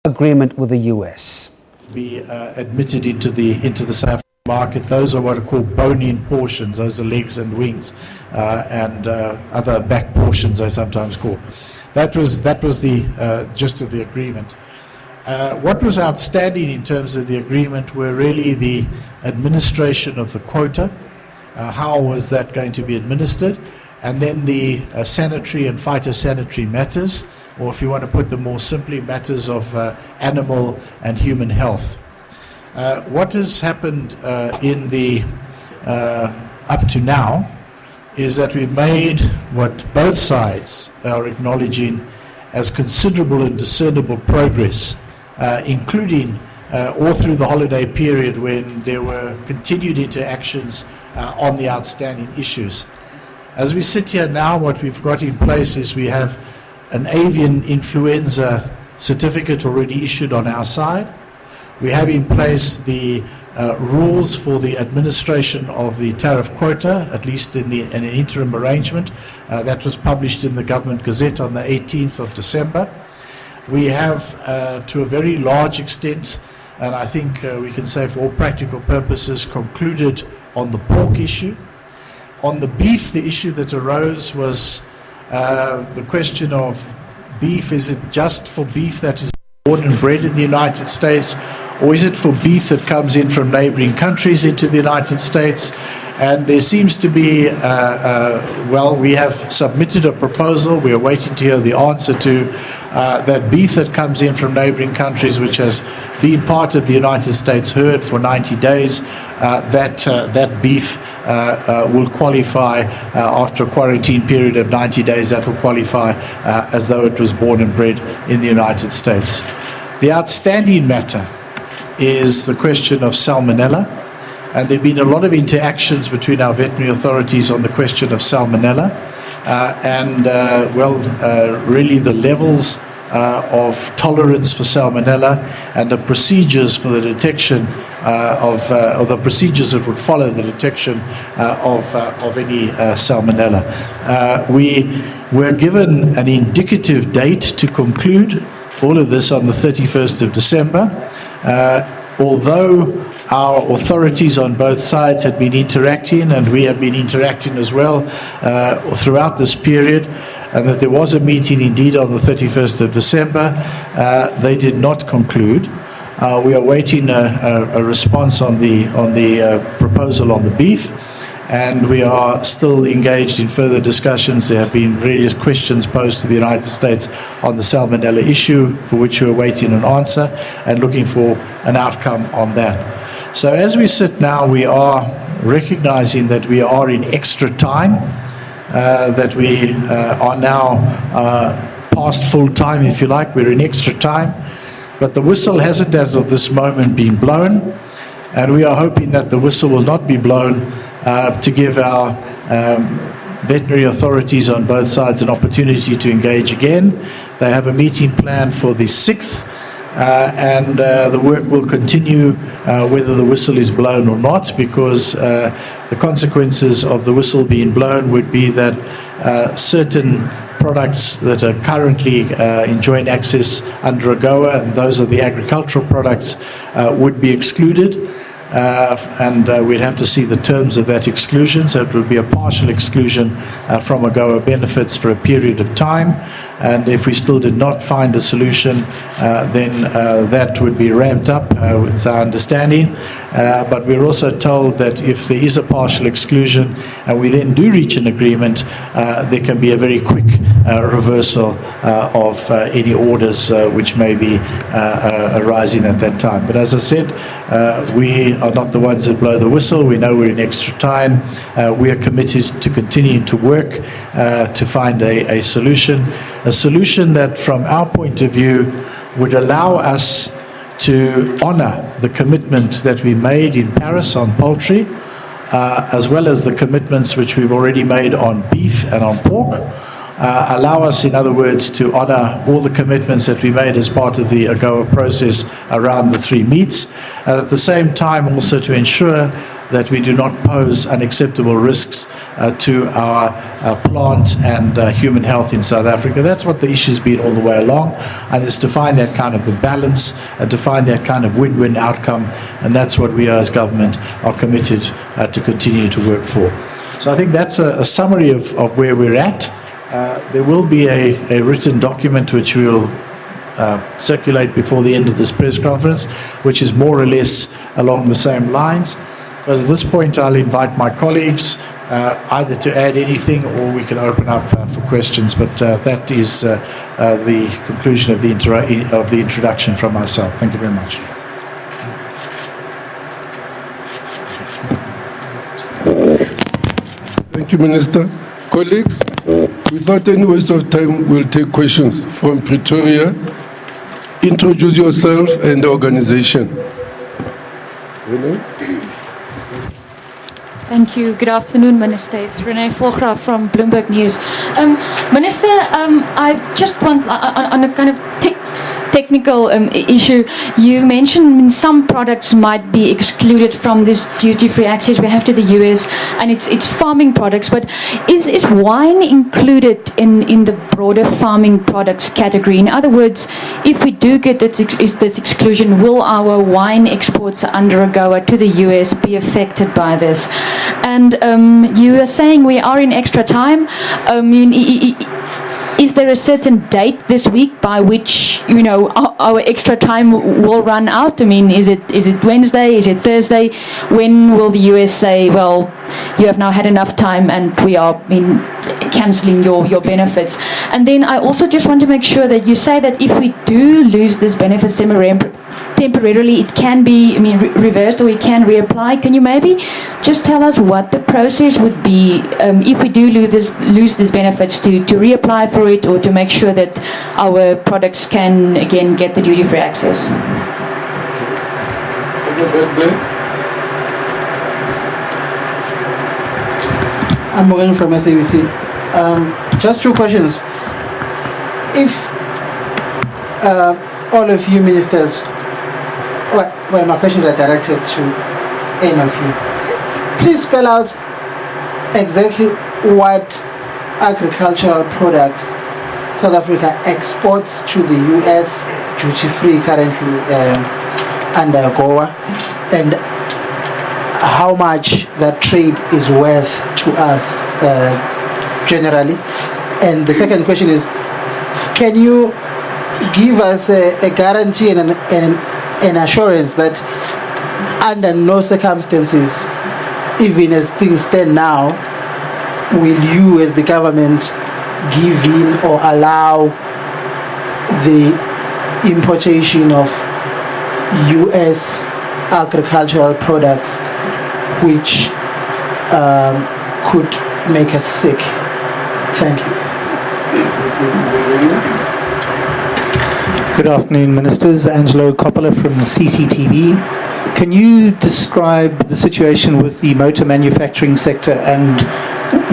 agreement with the US? Be admitted into the South African market. Those are what are called bone-in portions. Those are legs and wings and other back portions, they sometimes call. That was the gist of the agreement. What was outstanding in terms of the agreement were really the administration of the quota. How was that going to be administered? And then the sanitary and phytosanitary matters, or if you want to put them more simply, matters of animal and human health. What has happened in the up to now is that we've made what both sides are acknowledging as considerable and discernible progress, including all through the holiday period when there were continued interactions on the outstanding issues. As we sit here now, what we've got in place is we have an avian influenza certificate already issued on our side. We have in place the rules for the administration of the tariff quota, at least in an interim arrangement. That was published in the Government Gazette on the 18th of December. We have, to a very large extent, and I think we can say for all practical purposes, concluded on the pork issue. On the beef, the issue that arose was the question of beef. Is it just for beef that is born and bred in the United States, or is it for beef that comes in from neighboring countries into the United States? And there seems to be, well, we have submitted a proposal. We are waiting to hear the answer to that beef that comes in from neighboring countries, which has been part of the United States herd for 90 days. That beef will qualify after a quarantine period of 90 days. That will qualify as though it was born and bred in the United States. The outstanding matter is the question of salmonella, and there have been a lot of interactions between our veterinary authorities on the question of salmonella, really the levels of tolerance for salmonella and the procedures for the detection or the procedures that would follow the detection of any salmonella. We were given an indicative date to conclude all of this on the 31st of December. Although our authorities on both sides had been interacting, and we have been interacting as well throughout this period, and that there was a meeting indeed on the 31st of December, they did not conclude. We are waiting a response on the proposal on the beef, and we are still engaged in further discussions. There have been various questions posed to the United States on the salmonella issue, for which we are waiting an answer and looking for an outcome on that. So as we sit now, we are recognizing that we are in extra time, that we are now past full time, if you like. We're in extra time, but the whistle hasn't, as of this moment, been blown, and we are hoping that the whistle will not be blown to give our veterinary authorities on both sides an opportunity to engage again. They have a meeting planned for the 6th, and the work will continue whether the whistle is blown or not, because the consequences of the whistle being blown would be that certain products that are currently enjoying access under AGOA, and those are the agricultural products, would be excluded. And we'd have to see the terms of that exclusion. So it would be a partial exclusion from AGOA benefits for a period of time. And if we still did not find a solution, then that would be ramped up, is our understanding. But we're also told that if there is a partial exclusion and we then do reach an agreement, there can be a very quick reversal of any orders which may be arising at that time. But as I said, we are not the ones that blow the whistle. We know we're in extra time. We are committed to continuing to work to find a solution that, from our point of view, would allow us to honor the commitments that we made in Paris on poultry, as well as the commitments which we've already made on beef and on pork. Allow us, in other words, to honor all the commitments that we made as part of the AGOA process around the 3 meats, and at the same time also to ensure that we do not pose unacceptable risks to our plant and human health in South Africa. That's what the issue's been all the way along, and it's to find that kind of a balance and to find that kind of win-win outcome, and that's what we as government are committed to continue to work for. So I think that's a summary of where we're at. There will be a written document which we'll circulate before the end of this press conference, which is more or less along the same lines. But at this point, I'll invite my colleagues either to add anything or we can open up for questions. But that is the conclusion of the introduction from myself. Thank you very much. Thank you, Minister. Colleagues, without any waste of time, we'll take questions from Pretoria. Introduce yourself and the organization. Thank you. Good afternoon, Minister. It's Renee Volgra from Bloomberg News. Minister, I just want, on a kind of technical issue, you mentioned some products might be excluded from this duty-free access we have to the US, and it's farming products, but is wine included in the broader farming products category? In other words, if we do get this exclusion, will our wine exports under AGOA to the US be affected by this? And you are saying we are in extra time. Is there a certain date this week by which, you know, our extra time will run out? I mean, is it Wednesday? Is it Thursday? When will the US say, well, you have now had enough time and we are cancelling your benefits? And then I also just want to make sure that you say that if we do lose this benefits temporarily, it can be reversed, or we can reapply. Can you maybe just tell us what the process would be if we do lose these benefits to reapply for it, or to make sure that our products can again get the duty-free access? I'm Morgan from SABC. Just two questions. If all of you ministers, well, my questions are directed to any of you. Please spell out exactly what agricultural products South Africa exports to the US duty-free currently under AGOA, and how much that trade is worth to us generally. And the second question is, can you give us a guarantee and an assurance that under no circumstances, even as things stand now, will you as the government give in or allow the importation of US agricultural products which could make us sick? Thank you. Good afternoon, Ministers. Angelo Coppola from CCTV. Can you describe the situation with the motor manufacturing sector and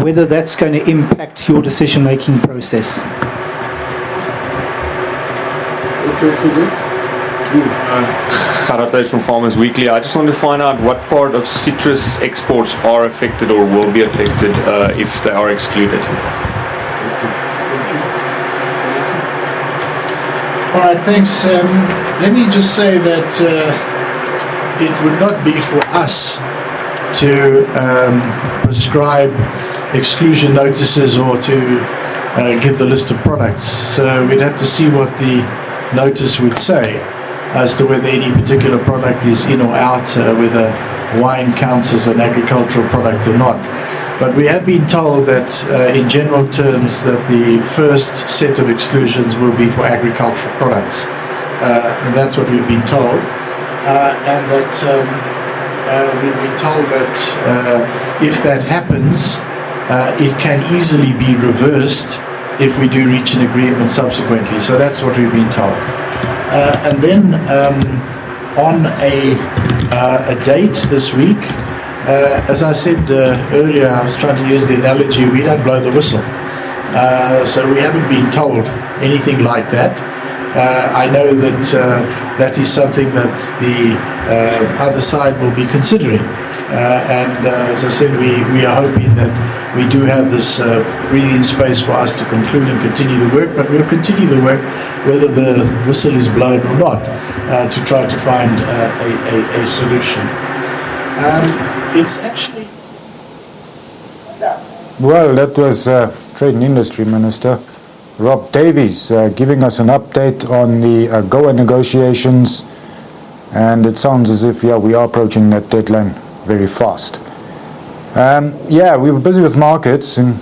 whether that's going to impact your decision-making process? Gerard from Farmers Weekly. I just want to find out what part of citrus exports are affected or will be affected if they are excluded. All right, thanks. Let me just say that it would not be for us to prescribe exclusion notices or to give the list of products. So we'd have to see what the notice would say as to whether any particular product is in or out, whether wine counts as an agricultural product or not. But we have been told that in general terms that the first set of exclusions will be for agricultural products. And that's what we've been told. And that we've been told that if that happens, it can easily be reversed if we do reach an agreement subsequently. So that's what we've been told. And then on a date this week, as I said earlier, I was trying to use the analogy, we don't blow the whistle. So we haven't been told anything like that. I know that that is something that the other side will be considering. And as I said, we are hoping that we do have this breathing space for us to conclude and continue the work, but we'll continue the work whether the whistle is blown or not, to try to find a solution. It's actually... Well, that was Trade and Industry Minister Rob Davies giving us an update on the AGOA negotiations, and it sounds as if, we are approaching that deadline very fast. We were busy with markets, and